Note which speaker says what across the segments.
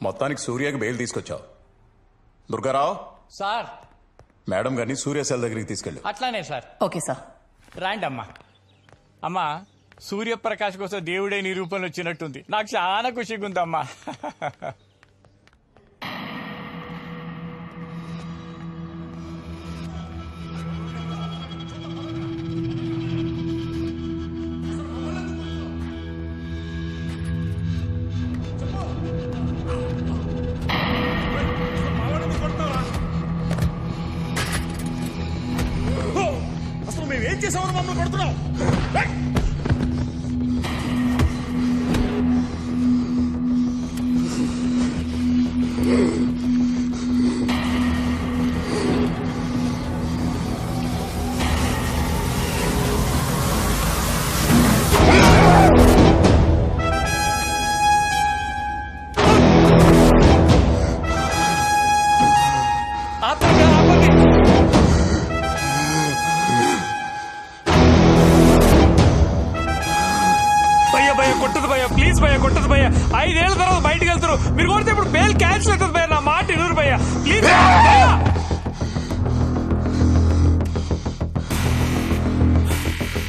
Speaker 1: మొత్తానికి సూర్యకి బెయిల్ తీసుకొచ్చావు. Durgarao
Speaker 2: sir,
Speaker 1: madam గారిని సూర్య సెల్ దగ్గరికి తీసుకెళ్ళు.
Speaker 2: అట్లానే సార్.
Speaker 3: Okay sir.
Speaker 2: రాండి అమ్మా. అమ్మా, సూర్యప్రకాష్ కోసం దేవుడే నీ రూపంలో వచ్చినట్టుంది. నాకు చాలా ఖుషిగా ఉందమ్మా.
Speaker 4: అసలు మేమేం చేసామని మమ్మల్ని కొడుతున్నావు?
Speaker 2: కొట్టదు భయ్యా, ప్లీజ్ భయ్యా, కొట్టదు భయ్యా. 5 ఏళ్ల తర్వాత బయటకు వెళ్తారు. మీరు కొడితే ఇప్పుడు బెయిల్ క్యాన్సిల్ అవుతుంది భయ్యా. నా మాట ఇరువురు భయ్యా, ప్లీజ్ భయ్యా.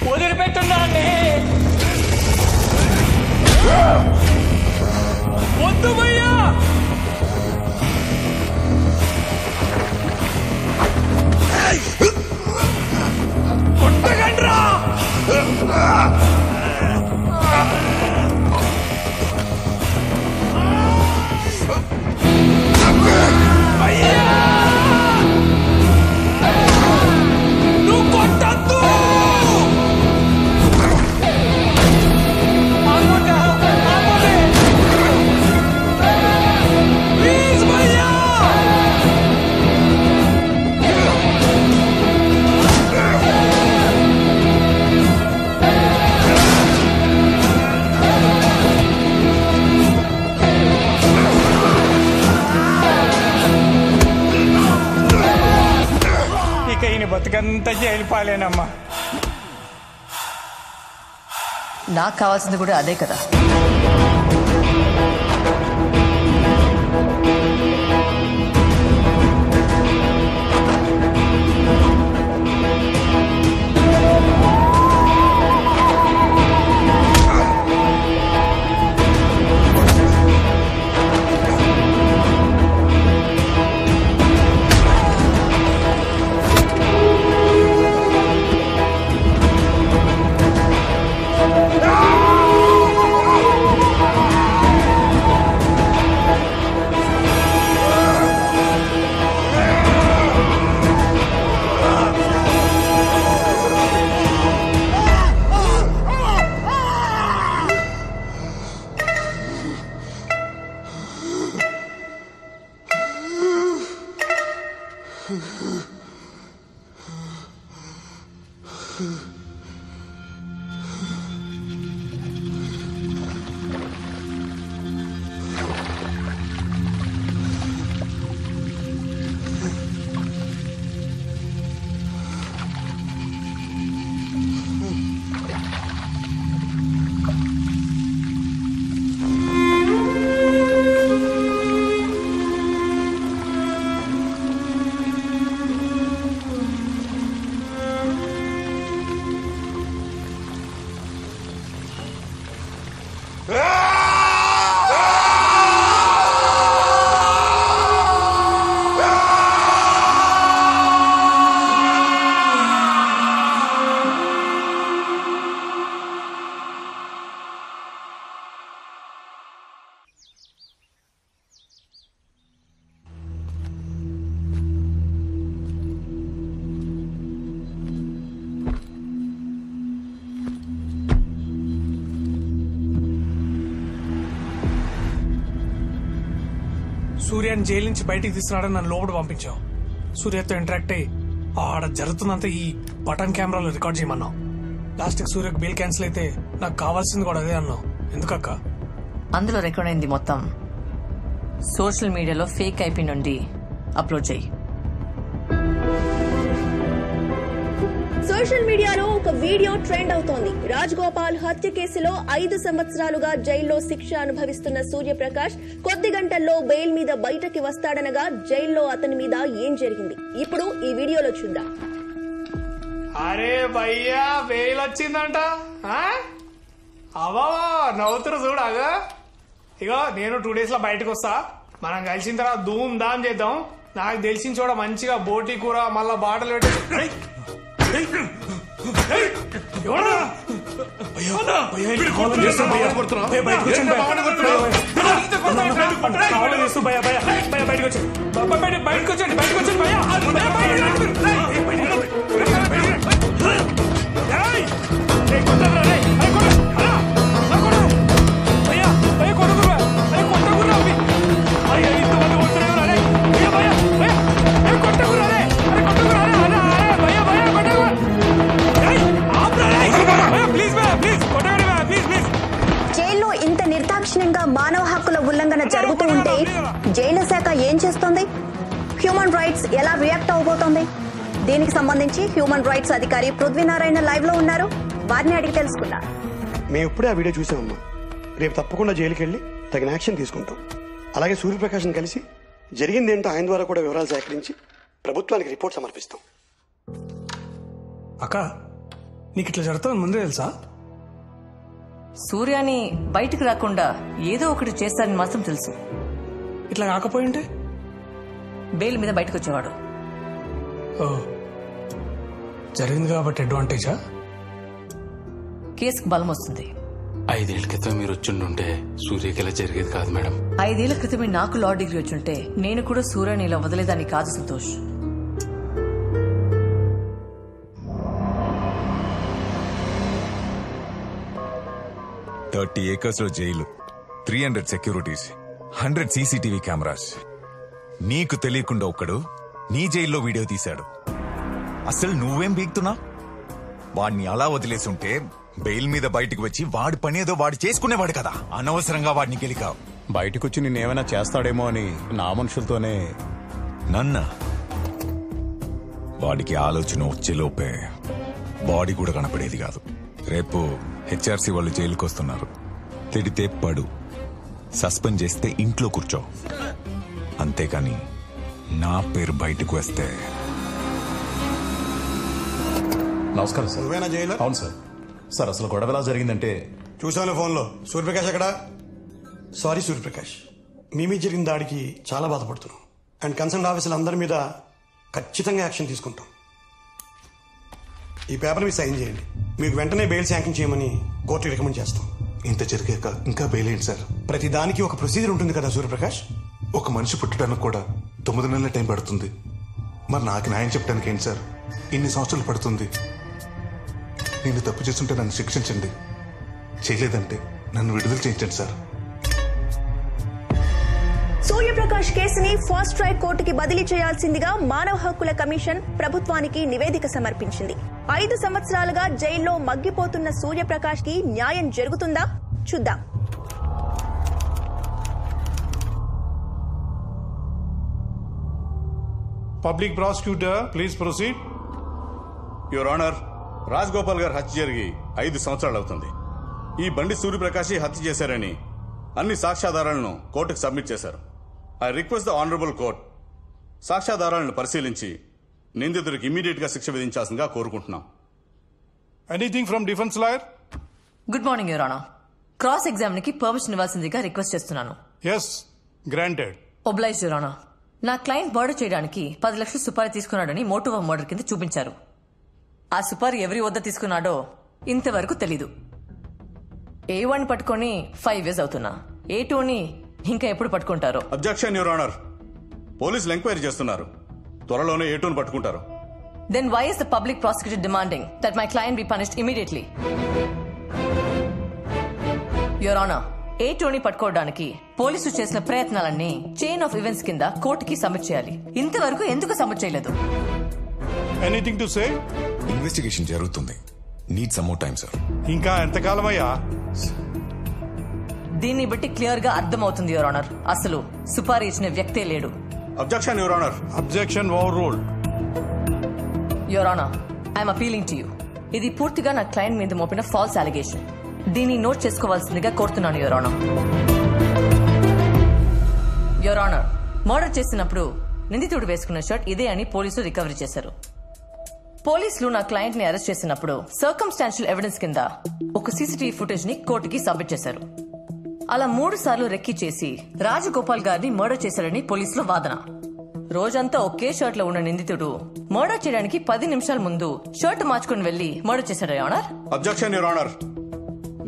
Speaker 2: వదిలిపెట్టున్నా అండి. వద్దు భయ్యా. కొట్టగండ్రా. బతుకంతా జైలు పాలేనమ్మా.
Speaker 3: నాకు కావాల్సింది కూడా అదే కదా.
Speaker 5: సూర్యని జైలు నుంచి బయటికి తీసుకురావడానికి నన్ను లోపల పంపించావు. సూర్యతో ఇంటరాక్ట్ అయ్యి ఆడ జరుగుతున్నంత ఈ బటన్ కెమెరాలో రికార్డ్ చేయమన్నావు. లాస్ట్ సూర్యకు బెయిల్ క్యాన్సిల్ అయితే నాకు కావాల్సింది కూడా అదే అన్నావు. ఎందుకక్క?
Speaker 3: అందులో రికార్డ్ అయింది మొత్తం సోషల్ మీడియాలో ఫేక్ ఐపీ నుండి అప్లోడ్ చేయి.
Speaker 6: సోషల్ మీడియాలో ఒక వీడియో ట్రెండ్ అవుతోంది. రాజ్ గోపాల్ హత్య కేసులో 5 సంవత్సరాలుగా జైల్లో శిక్ష అనుభవిస్తున్న సూర్యప్రకాష్ కొద్ది గంటల్లో బెయిల్ మీద బయటకి వస్తాడనగా జైల్లో అతని మీద ఏం జరిగింది ఇప్పుడు ఈ వీడియోలో చూద్దాం.
Speaker 5: అరే భయ్యా బెయిల్ వచ్చిందంట. అవా నవ్వుతురు చూడాగా. ఇగో నేను 2 days లో బయటకు వస్తా. మనం కలిసిన తర్వాత ధూమ్ ధామ్ చేద్దాం. నాకు తెలిసిన చోట మంచిగా బోటి కూర మళ్ళా బాటలు పెట్టి బయటకు వచ్చండి.
Speaker 6: జైల్లో ఇంత నిర్దాక్షిణ్యంగా మానవ హక్కుల ఉల్లంఘన జరుగుతూ ఉంటే జైలు శాఖ ఏం చేస్తోంది? హ్యూమన్ రైట్స్ ఎలా రియాక్ట్ అవబోతోంది? దీనికి సంబంధించి హ్యూమన్ రైట్స్ అధికారి పృథ్వీనారాయణ లైవ్ లో ఉన్నారు. వారిని అడిగి తెలుసుకున్నారు.
Speaker 7: మేము ఇప్పుడే ఆ వీడియో చూసామమ్మా. రేపు తప్పకుండా జైలుకి వెళ్ళి తగిన యాక్షన్ తీసుకుంటాం. అలాగే సూర్యప్రకాష్ని కలిసి జరిగిందేంటో ఆయన ద్వారా కూడా వివరాలు సేకరించి ప్రభుత్వానికి రిపోర్ట్ సమర్పిస్తాం.
Speaker 5: అక్క నీకు ఇట్లా జరుగుతుందని ముందే తెలుసా?
Speaker 3: సూర్యాని బయటకు రాకుండా ఏదో ఒకటి చేస్తారని మాత్రం తెలుసు.
Speaker 5: ఇట్లా కాకపోయింటే
Speaker 3: బెయిల్ మీద బయటకు వచ్చేవాడు.
Speaker 5: ఓ జరిగింది కాబట్టి అడ్వాంటేజా?
Speaker 3: కేసుకు బలం వస్తుంది.
Speaker 2: 5 ఏళ్ల క్రితం మీరు వచ్చిండుంటే సూర్యకి ఇలా జరిగేది కాదు మేడం.
Speaker 3: 5 ఏళ్ల క్రితమే నాకు లా డిగ్రీ వచ్చుంటే నేను కూడా సూర్యని ఇలా వదిలేదాన్ని కాదు సంతోష్.
Speaker 8: $30 acres లో జైలు, 300 సెక్యూరిటీస్, 100 CCTV కెమెరాస్. నీకు తెలియకుండా ఒక్కడు నీ జైల్లో వీడియో తీశాడు. అసలు నువ్వేం బీక్తున్నా? వాడిని అలా వదిలేసి ఉంటే బెయిల్ మీద బయటకు వచ్చి వాడి పనేదో వాడు చేసుకునేవాడు కదా. అనవసరంగా వాడిని గెలికావు.
Speaker 1: బయటకొచ్చి నిన్నేమైనా చేస్తాడేమో అని నా మనుషులతోనే.
Speaker 8: నన్నా వాడికి ఆలోచన వచ్చేలోపే బాడీ కూడా కనపడేది కాదు. రేపు HRC వాళ్ళు జైలుకి వస్తున్నారు. తిడితే పడు, సస్పెండ్ చేస్తే ఇంట్లో కూర్చో. అంతేకాని నా పేరు బయటకు వస్తే.
Speaker 1: నమస్కారం సార్.
Speaker 7: నువ్వేనా జైలు?
Speaker 1: అవును సార్. సార్ అసలు గొడవ ఎలా జరిగిందంటే
Speaker 7: చూశాను ఫోన్లో. సూర్యప్రకాష్ ఎక్కడా? సారీ సూర్యప్రకాష్, మీ మీద జరిగిన దాడికి చాలా బాధపడుతున్నాం. అండ్ కన్సర్న్ ఆఫీసులు అందరి మీద ఖచ్చితంగా యాక్షన్ తీసుకుంటాం. ఈ పేపర్ మీద సైన్ చేయండి. మీకు వెంటనే బెయిల్ శాంక్షన్ చేయమని కోర్టుకి రికమెండ్ చేస్తాం.
Speaker 9: ఇంత జరిగాక ఇంకా బెయిల్ ఏంటి సార్?
Speaker 7: ప్రతి దానికి ఒక ప్రొసీజర్ ఉంటుంది కదా సూర్యప్రకాష్.
Speaker 9: ఒక మనిషి పుట్టడానికి కూడా 9 నెలల టైం పడుతుంది. మరి నాకు న్యాయం చెప్పడానికి ఏంటి సార్ ఇన్ని సంవత్సరాలు పడుతుంది? నేను తప్పు చేస్తుంటే నన్ను శిక్షించండి, చేయలేదంటే నన్ను విడుదల చేయించండి సార్.
Speaker 6: సూర్యప్రకాష్ కేసుని ఫాస్ట్ ట్రాక్ కోర్టుకి బదిలీ చేయాల్సిందిగా మానవ హక్కుల కమిషన్ ప్రభుత్వానికి నివేదిక సమర్పించింది. 5 సంవత్సరాలుగా జైల్లో మగ్గిపోతున్న సూర్యప్రకాష్ కి న్యాయం జరుగుతుందా? చూద్దాం.
Speaker 4: Public prosecutor please proceed.
Speaker 1: Your honour, Raj Gopal గారు హత్య జరిగి 5 సంవత్సరాలు అవుతుంది. ఈ బండి సూర్యప్రకాష్ హత్య చేశారని అన్ని సాక్ష్యాధారాలను కోర్టుకు సబ్మిట్ చేశారు. I request the honourable court సాక్ష్యాధారాలను పరిశీలించి నిందితుడికి ఇమ్మీడియట్ గా శిక్ష విధించాల్సిందిగా కోరుకుంటున్నాం.
Speaker 4: Anything from defence lawyer?
Speaker 3: Good morning your honour. Cross examine కి పర్మిషన్ ఇవ్వాల్సిందిగా రిక్వెస్ట్ చేస్తున్నాను.
Speaker 4: Yes, granted.
Speaker 3: Oblige your honour. నా క్లయింట్ మర్డర్ చేయడానికి 10 లక్షలు సుపారీ తీసుకున్నాడని మోటివ్ ఆఫ్ మర్డర్ కింద చూపించారు. ఆ సుపారీ ఎవరి వద్ద తీసుకున్నాడో ఇంతవరకు తెలీదు. A1 పట్టుకొని 5 years అవుతున్నా. A2ని ఇంకా ఎప్పుడు పట్టుకుంటారో?
Speaker 1: Objection your honour. పోలీసులు ఎంక్వైరీ చేస్తున్నారు. త్వరలోనే A2ని పట్టుకుంటారు.
Speaker 3: Then why is the public prosecutor demanding that my client be punished immediately? Your Honor, A2ని పట్టుకోవడానికి పోలీసులు చేసిన ప్రయత్నాలన్నీ చైన్ ఆఫ్ ఈవెంట్స్ కింద కోర్టుకి సబ్మిట్ చేయాలి. ఇంతవరకు ఎందుకు సబ్మిట్ చేయలేదు?
Speaker 4: Anything to say?
Speaker 8: ఇన్వెస్టిగేషన్ జరుగుతుంది. Need some more time sir.
Speaker 4: ఇంకా ఎంతకాలమయ్యా?
Speaker 3: దీన్ని బట్టి క్లియర్ గా అర్థమవుతుంది యువర్ ఆనర్, అసలు సుపారీ ఇచ్చిన వ్యక్తే లేడు.
Speaker 1: Objection your honour.
Speaker 4: Objection over ruled.
Speaker 3: Your honour, I'm appealing to you. ఇది పూర్తిగా నా క్లయింట్ మీద మోపిన ఫాల్స్ అలిగేషన్. దీన్ని నోట్ చేసుకోవాల్సిందిగా కోరుతున్నాను your honour. Your honour, murder చేసినప్పుడు నిందితుడు వేసుకున్న షర్ట్ ఇదే అని పోలీసులు రికవరీ చేశారు. పోలీసులు నా క్లయింట్ ని అరెస్ట్ చేసినప్పుడు సర్కమ్స్టాన్షియల్ ఎవిడెన్స్ కింద ఒక సీసీటీవీ ఫుటేజ్ ని కోర్టుకి సబ్మిట్ చేశారు. అలా 3 సార్లు రెక్కి చేసి రాజగోపాల్ గారిని మర్డర్ చేశాడని పోలీసుల వాదన. రోజంతా ఒకే షర్ట్ లో ఉన్న నిందితుడు మర్డర్ చేయడానికి 10 నిమిషాల ముందు షర్ట్ మార్చుకుని వెళ్లి మర్డర్ చేశాడు your honour.
Speaker 1: Objection your honour.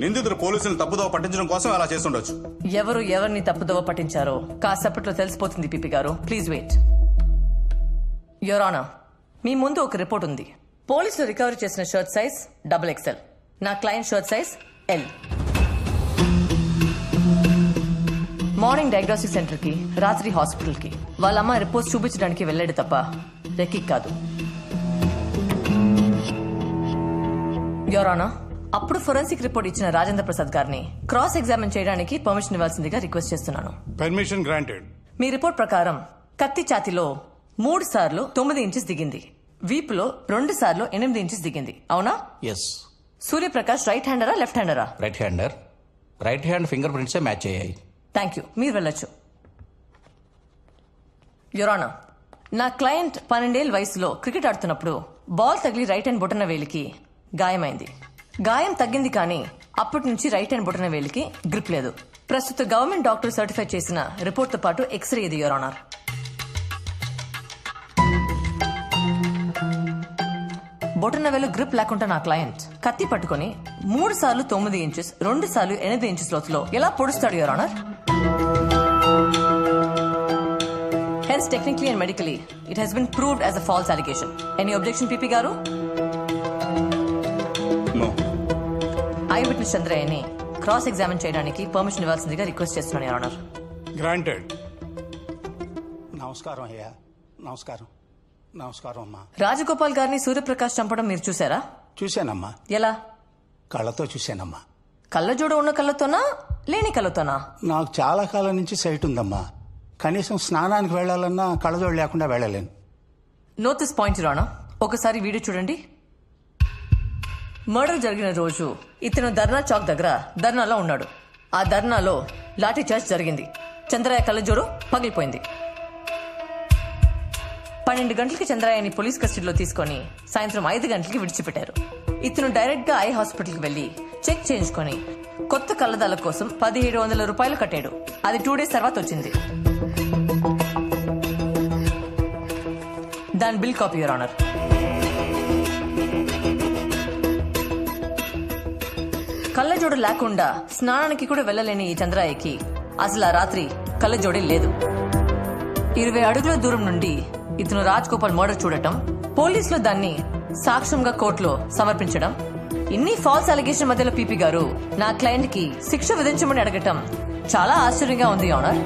Speaker 1: నిందితుడు పోలీసులను తప్పుదోవ పట్టించడం కోసం అలా చేస్తుండొచ్చు.
Speaker 3: ఎవరు ఎవరిని తప్పుదోవ పట్టించారో కాసేపట్లో తెలిసిపోతుంది పీపీ గారు. Please wait. యువర్ ఆనర్, మీ ముందు ఒక రిపోర్ట్ ఉంది. పోలీసులు రికవరీ చేసిన షర్ట్ సైజ్ XXL. నా client shirt size L. Morning diagnostic centre కి, రాత్రి హాస్పిటల్ కి వాళ్ళ అమ్మ రిపోర్ట్స్ చూపించడానికి వెళ్ళాడు తప్ప రెక్కి కాదు. యువర్ ఆనర్, అప్పుడు ఫోరెన్సిక్ రిపోర్ట్ ఇచ్చిన రాజేంద్ర ప్రసాద్ గారిని క్రాస్ ఎగ్జామిన్ చేయడానికి పర్మిషన్ ఇవ్వాల్సిందిగా రిక్వెస్ట్ చేస్తున్నాను.
Speaker 4: Permission granted.
Speaker 3: మీ రిపోర్ట్ ప్రకారం కత్తి ఛాతిలో 3 సార్లు 9 ఇంచెస్ దిగింది, వీపులో 2 సార్లు 8 ఇంచెస్ దిగింది, అవునా?
Speaker 10: ఎస్.
Speaker 3: సూర్యప్రకాష్ రైట్ హ్యాండరా లెఫ్ట్ హ్యాండరా?
Speaker 10: Right hander. Right hand finger ప్రింట్సే మ్యాచ్ అయ్యాయి.
Speaker 3: థ్యాంక్ యూ, మీరు వెళ్ళొచ్చు. యువర్ ఆనర్, నా క్లయింట్ 12 ఏళ్ల వయసులో క్రికెట్ ఆడుతున్నప్పుడు బాల్ తగిలి రైట్ హ్యాండ్ బొటన వేలికి గాయమైంది. గాయం తగ్గింది కానీ అప్పటి నుంచి రైట్ హ్యాండ్ బొటన వేలికి గ్రిప్ లేదు. ప్రస్తుత గవర్నమెంట్ డాక్టర్ సర్టిఫై చేసిన రిపోర్ట్ తో పాటు ఎక్స్రే ఇది యువర్ ఆనర్. బొటన వేలు గ్రిప్ లేకుండా నా క్లయింట్ కత్తి పట్టుకుని 3 సార్లు 9 ఇంచెస్ 2 సార్లు 8 ఇంచెస్ లోతులో ఎలా పొడుస్తాడు your honour? Hence, technically and medically, it has been proved as a false allegation. Any objection, PP Garu?
Speaker 1: No.
Speaker 3: Eyewitness Chandrayani cross-examine చేయడానికి పర్మిషన్ ఇవ్వాల్సిందిగా రిక్వెస్ట్ చేస్తున్నాను యువర్ ఆనర్.
Speaker 4: గ్రాంటెడ్.
Speaker 10: నమస్కారం అయ్యా. నమస్కారం. నమస్కారం అమ్మా.
Speaker 3: రాజగోపాల్ గారిని సూర్యప్రకాష్ చంపడం మీరు చూసారా?
Speaker 10: చూశానమ్మా.
Speaker 3: ఎలా?
Speaker 10: కళ్ళతో చూశానమ్మా.
Speaker 3: కళ్ళజోడు ఉన్న కళ్ళతోనా లేని కళ్ళతోనా?
Speaker 10: నాకు చాలా కాలం నుంచి సైట్ ఉందమ్మా. కనీసం స్నానానికి వెళ్లాలన్నా కళ్ళజోడు లేకుండా వెళ్ళలేను.
Speaker 3: Note this point your honour. ఒకసారి వీడియో చూడండి. మర్డర్ జరిగిన రోజు ఇతను ధర్నా చౌక్ దగ్గర ధర్నాలో ఉన్నాడు. ఆ ధర్నాలో లాఠీ చార్జ్ జరిగింది. చంద్రయ్య కళ్ళజోడు పగిలిపోయింది. 12 గంటలకి చంద్రయ్యని పోలీస్ కస్టడీలో తీసుకుని సాయంత్రం 5 గంటలకి విడిచిపెట్టారు. ఇతను డైరెక్ట్ గా ఐ హాస్పిటల్ కి వెళ్లి చెక్ చేయించుకొని కొత్త కళ్ళదాల కోసం 1700 రూపాయలు కట్టాడు. అది 2 డేస్ తర్వాత వచ్చింది. దాని బిల్ కాపీ యువర్ ఆనర్. కళ్ళజోడు లేకుండా స్నానానికి కూడా వెళ్లలేని ఈ చంద్రయ్యకి అసలు ఆ రాత్రి కళ్ళజోడే లేదు. 20 అడుగుల దూరం నుండి ఇతను రాజ్ గోపాల్ మర్డర్ చూడటం, పోలీసులు దాన్ని సాక్ష్యంగా కోర్టులో సమర్పించడం, ఇన్ని ఫాల్స్ అలిగేషన్ మధ్యలో పీపీ గారు నా క్లయింట్ కి శిక్ష విధించమని అడగటం చాలా ఆశ్చర్యంగా ఉంది ఆనర్.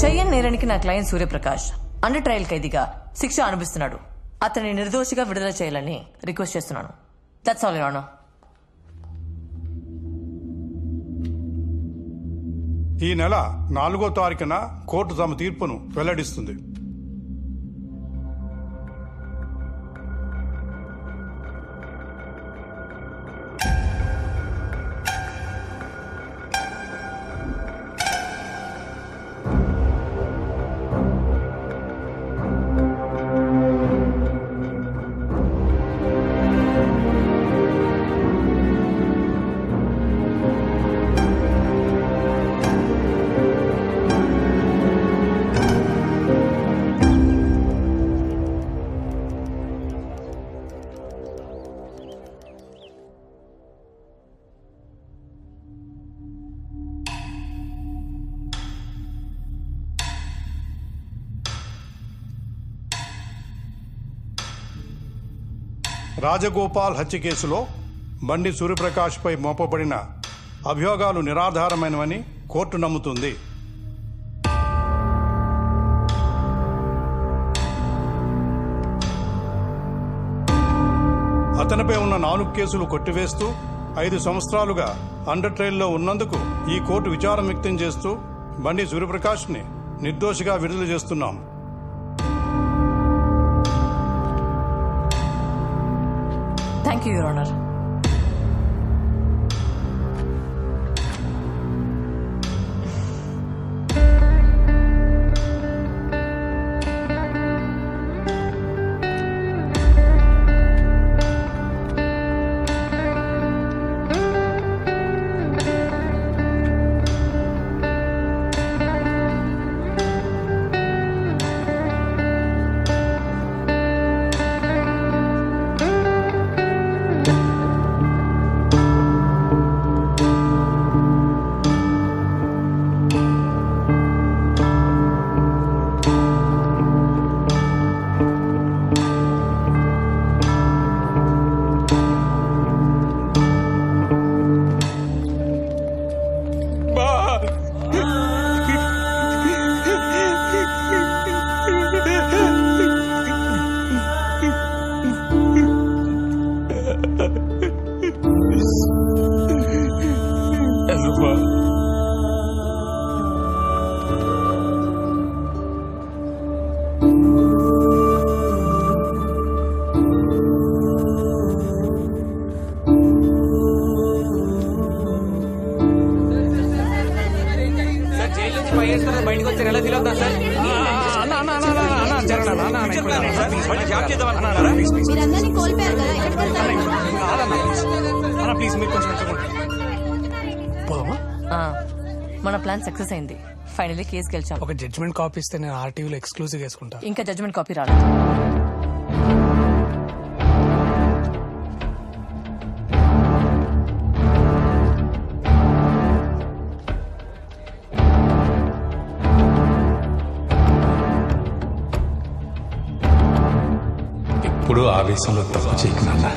Speaker 3: చెయ్యని నేరానికి నా క్లయింట్ సూర్యప్రకాష్ అండర్ ట్రయల్ ఖైదీగా శిక్ష అనుభవిస్తున్నాడు. అతన్ని నిర్దోషిగా విడుదల చేయాలని రిక్వెస్ట్ చేస్తున్నాను. That's all your honour.
Speaker 4: ఈ నెల 4వ తారీఖున కోర్టు తమ తీర్పును వెల్లడిస్తుంది. రాజగోపాల్ హత్య కేసులో బండి సూర్యప్రకాష్పై మోపబడిన అభియోగాలు నిరాధారమైనవని కోర్టు నమ్ముతుంది. అతనిపై ఉన్న 4 కేసులు కొట్టివేస్తూ 5 సంవత్సరాలుగా అండర్ ట్రయల్లో ఉన్నందుకు ఈ కోర్టు విచారం వ్యక్తం చేస్తూ బండి సూర్యప్రకాష్ని నిర్దోషిగా విడుదల చేస్తున్నాం.
Speaker 3: Thank you your honour.
Speaker 2: బయటకు వచ్చారు ఎలా ఫీల్ అవుతారు సార్?
Speaker 5: ప్లీజ్ మీరు కొంచెం పోదామా?
Speaker 3: మన ప్లాన్ సక్సెస్ అయింది. ఫైనల్లీ కేసు గెలిచాం.
Speaker 5: ఒక జడ్జ్మెంట్ కాపీ ఇస్తే నేను ఆర్టీవీలో ఎక్స్క్లూజివ్ వేసుకుంటా.
Speaker 3: ఇంకా జడ్జ్మెంట్ కాపీ రాలేదు.
Speaker 5: ఇప్పుడు ఆవేశంలో తప్పు చేయకు నాన్న.